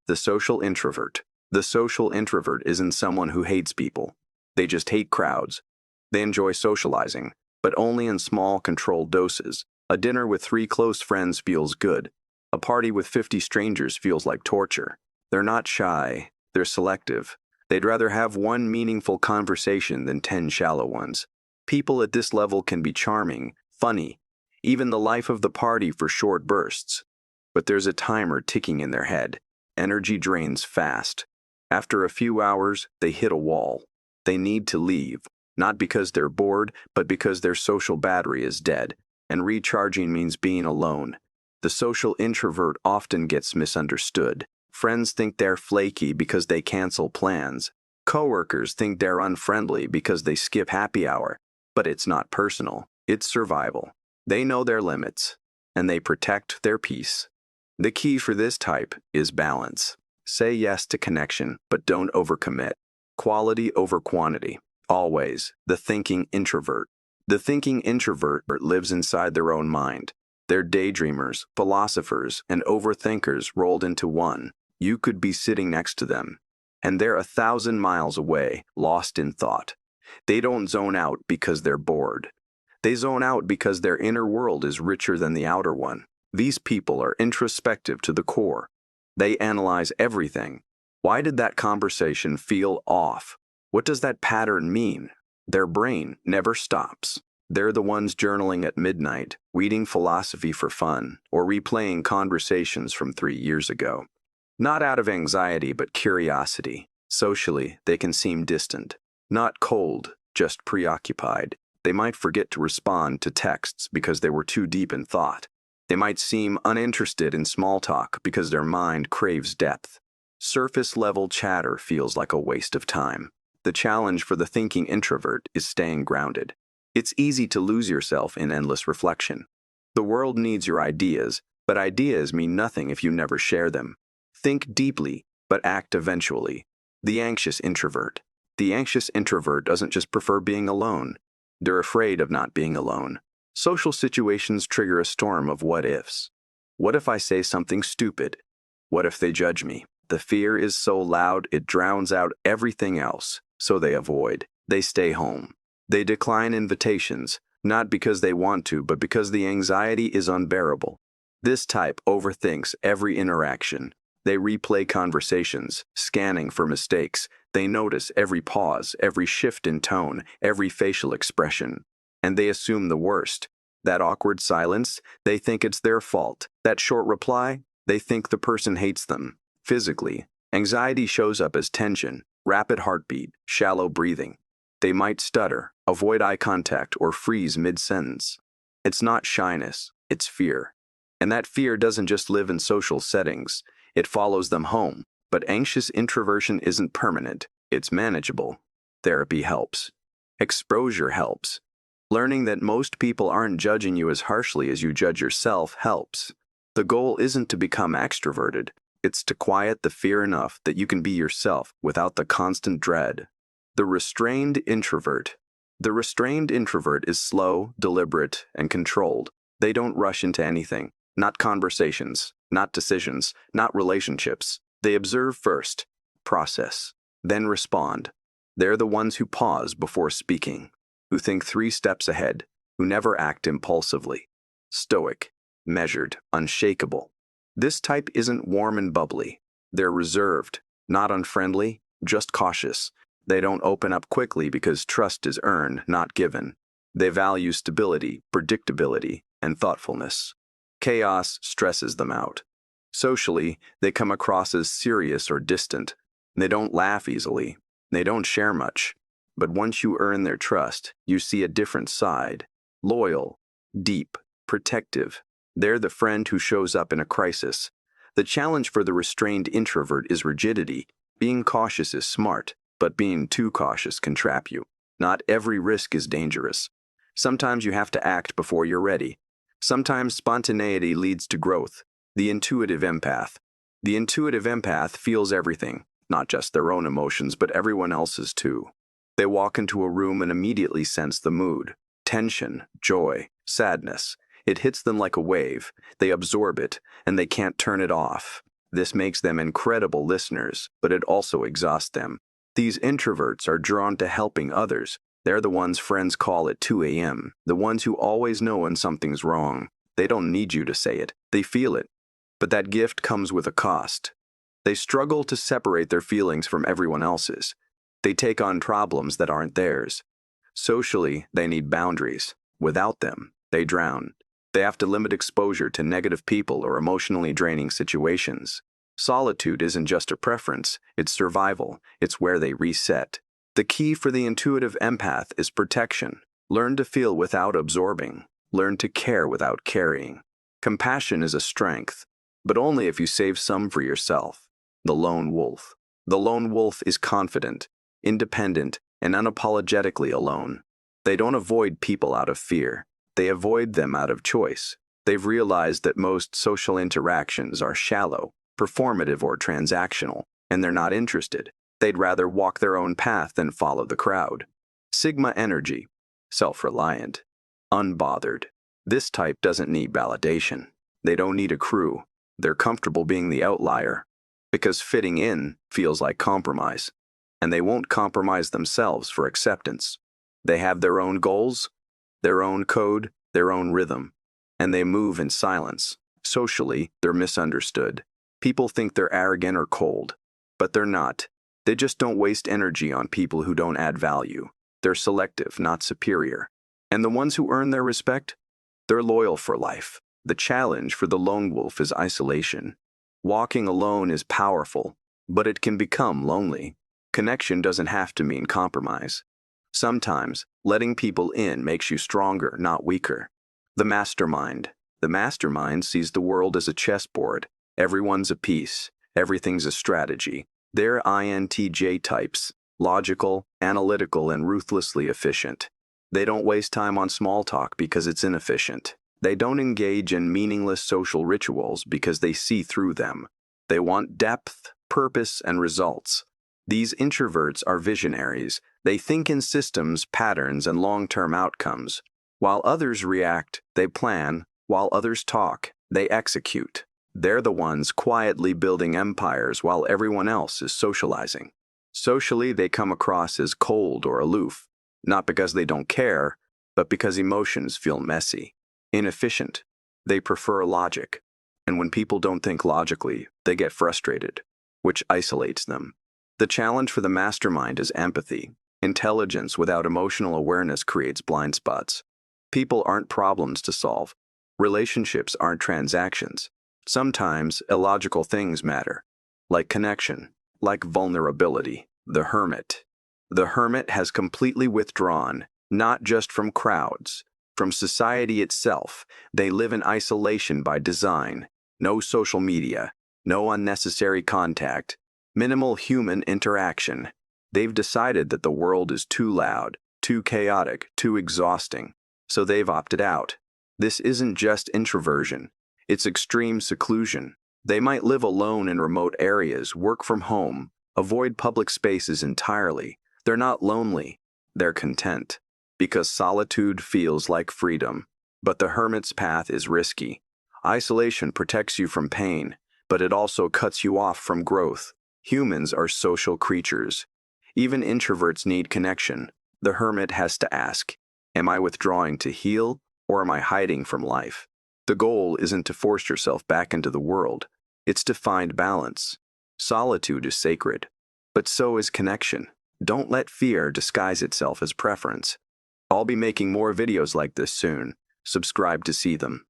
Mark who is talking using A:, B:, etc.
A: The social introvert. The social introvert isn't someone who hates people. They just hate crowds. They enjoy socializing, but only in small, controlled doses. A dinner with 3 close friends feels good. A party with 50 strangers feels like torture. They're not shy. They're selective. They'd rather have one meaningful conversation than 10 shallow ones. People at this level can be charming, funny, even the life of the party for short bursts. But there's a timer ticking in their head. Energy drains fast. After a few hours, they hit a wall. They need to leave, not because they're bored, but because their social battery is dead, and recharging means being alone. The social introvert often gets misunderstood. Friends think they're flaky because they cancel plans. Coworkers think they're unfriendly because they skip happy hour. But it's not personal, it's survival. They know their limits, and they protect their peace. The key for this type is balance. Say yes to connection, but don't overcommit. Quality over quantity. Always. The thinking introvert. The thinking introvert lives inside their own mind. They're daydreamers, philosophers, and overthinkers rolled into one. You could be sitting next to them, and they're 1,000 miles away, lost in thought. They don't zone out because they're bored. They zone out because their inner world is richer than the outer one. These people are introspective to the core. They analyze everything. Why did that conversation feel off? What does that pattern mean? Their brain never stops. They're the ones journaling at midnight, reading philosophy for fun, or replaying conversations from 3 years ago. Not out of anxiety, but curiosity. Socially, they can seem distant. Not cold, just preoccupied. They might forget to respond to texts because they were too deep in thought. They might seem uninterested in small talk because their mind craves depth. Surface-level chatter feels like a waste of time. The challenge for the thinking introvert is staying grounded. It's easy to lose yourself in endless reflection. The world needs your ideas, but ideas mean nothing if you never share them. Think deeply, but act eventually. The anxious introvert. The anxious introvert doesn't just prefer being alone. They're afraid of not being alone. Social situations trigger a storm of what-ifs. What if I say something stupid? What if they judge me? The fear is so loud it drowns out everything else, so they avoid. They stay home. They decline invitations, not because they want to, but because the anxiety is unbearable. This type overthinks every interaction. They replay conversations, scanning for mistakes. They notice every pause, every shift in tone, every facial expression. And they assume the worst. That awkward silence, they think it's their fault. That short reply, they think the person hates them. Physically, anxiety shows up as tension, rapid heartbeat, shallow breathing. They might stutter, avoid eye contact, or freeze mid-sentence. It's not shyness, it's fear. And that fear doesn't just live in social settings. It follows them home. But anxious introversion isn't permanent. It's manageable. Therapy helps. Exposure helps. Learning that most people aren't judging you as harshly as you judge yourself helps. The goal isn't to become extroverted. It's to quiet the fear enough that you can be yourself without the constant dread. The restrained introvert. The restrained introvert is slow, deliberate, and controlled. They don't rush into anything. Not conversations, not decisions, not relationships. They observe first, process, then respond. They're the ones who pause before speaking, who think 3 steps ahead, who never act impulsively. Stoic, measured, unshakable. This type isn't warm and bubbly. They're reserved, not unfriendly, just cautious. They don't open up quickly because trust is earned, not given. They value stability, predictability, and thoughtfulness. Chaos stresses them out. Socially, they come across as serious or distant. They don't laugh easily. They don't share much. But once you earn their trust, you see a different side. Loyal, deep, protective. They're the friend who shows up in a crisis. The challenge for the restrained introvert is rigidity. Being cautious is smart, but being too cautious can trap you. Not every risk is dangerous. Sometimes you have to act before you're ready. Sometimes spontaneity leads to growth. The intuitive empath. The intuitive empath feels everything, not just their own emotions, but everyone else's too. They walk into a room and immediately sense the mood. Tension, joy, sadness. It hits them like a wave. They absorb it, and they can't turn it off. This makes them incredible listeners, but it also exhausts them. These introverts are drawn to helping others. They're the ones friends call at 2 a.m., the ones who always know when something's wrong. They don't need you to say it, they feel it. But that gift comes with a cost. They struggle to separate their feelings from everyone else's. They take on problems that aren't theirs. Socially, they need boundaries. Without them, they drown. They have to limit exposure to negative people or emotionally draining situations. Solitude isn't just a preference, it's survival. It's where they reset. The key for the intuitive empath is protection. Learn to feel without absorbing. Learn to care without carrying. Compassion is a strength, but only if you save some for yourself. The lone wolf. The lone wolf is confident, independent, and unapologetically alone. They don't avoid people out of fear. They avoid them out of choice. They've realized that most social interactions are shallow, performative, or transactional, and they're not interested. They'd rather walk their own path than follow the crowd. Sigma energy. Self-reliant. Unbothered. This type doesn't need validation. They don't need a crew. They're comfortable being the outlier, because fitting in feels like compromise. And they won't compromise themselves for acceptance. They have their own goals, their own code, their own rhythm, and they move in silence. Socially, they're misunderstood. People think they're arrogant or cold, but they're not. They just don't waste energy on people who don't add value. They're selective, not superior. And the ones who earn their respect? They're loyal for life. The challenge for the lone wolf is isolation. Walking alone is powerful, but it can become lonely. Connection doesn't have to mean compromise. Sometimes, letting people in makes you stronger, not weaker. The mastermind. The mastermind sees the world as a chessboard. Everyone's a piece. Everything's a strategy. They're INTJ types, logical, analytical, and ruthlessly efficient. They don't waste time on small talk because it's inefficient. They don't engage in meaningless social rituals because they see through them. They want depth, purpose, and results. These introverts are visionaries. They think in systems, patterns, and long-term outcomes. While others react, they plan. While others talk, they execute. They're the ones quietly building empires while everyone else is socializing. Socially, they come across as cold or aloof, not because they don't care, but because emotions feel messy. Inefficient. They prefer logic. And when people don't think logically, they get frustrated, which isolates them. The challenge for the mastermind is empathy. Intelligence without emotional awareness creates blind spots. People aren't problems to solve. Relationships aren't transactions. Sometimes illogical things matter, like connection, like vulnerability. The hermit. The hermit has completely withdrawn, not just from crowds, from society itself. They live in isolation by design. No social media, no unnecessary contact, minimal human interaction. They've decided that the world is too loud, too chaotic, too exhausting, so they've opted out. This isn't just introversion, it's extreme seclusion. They might live alone in remote areas, work from home, avoid public spaces entirely. They're not lonely, they're content, because solitude feels like freedom. But the hermit's path is risky. Isolation protects you from pain, but it also cuts you off from growth. Humans are social creatures. Even introverts need connection. The hermit has to ask, am I withdrawing to heal, or am I hiding from life? The goal isn't to force yourself back into the world. It's to find balance. Solitude is sacred, but so is connection. Don't let fear disguise itself as preference. I'll be making more videos like this soon. Subscribe to see them.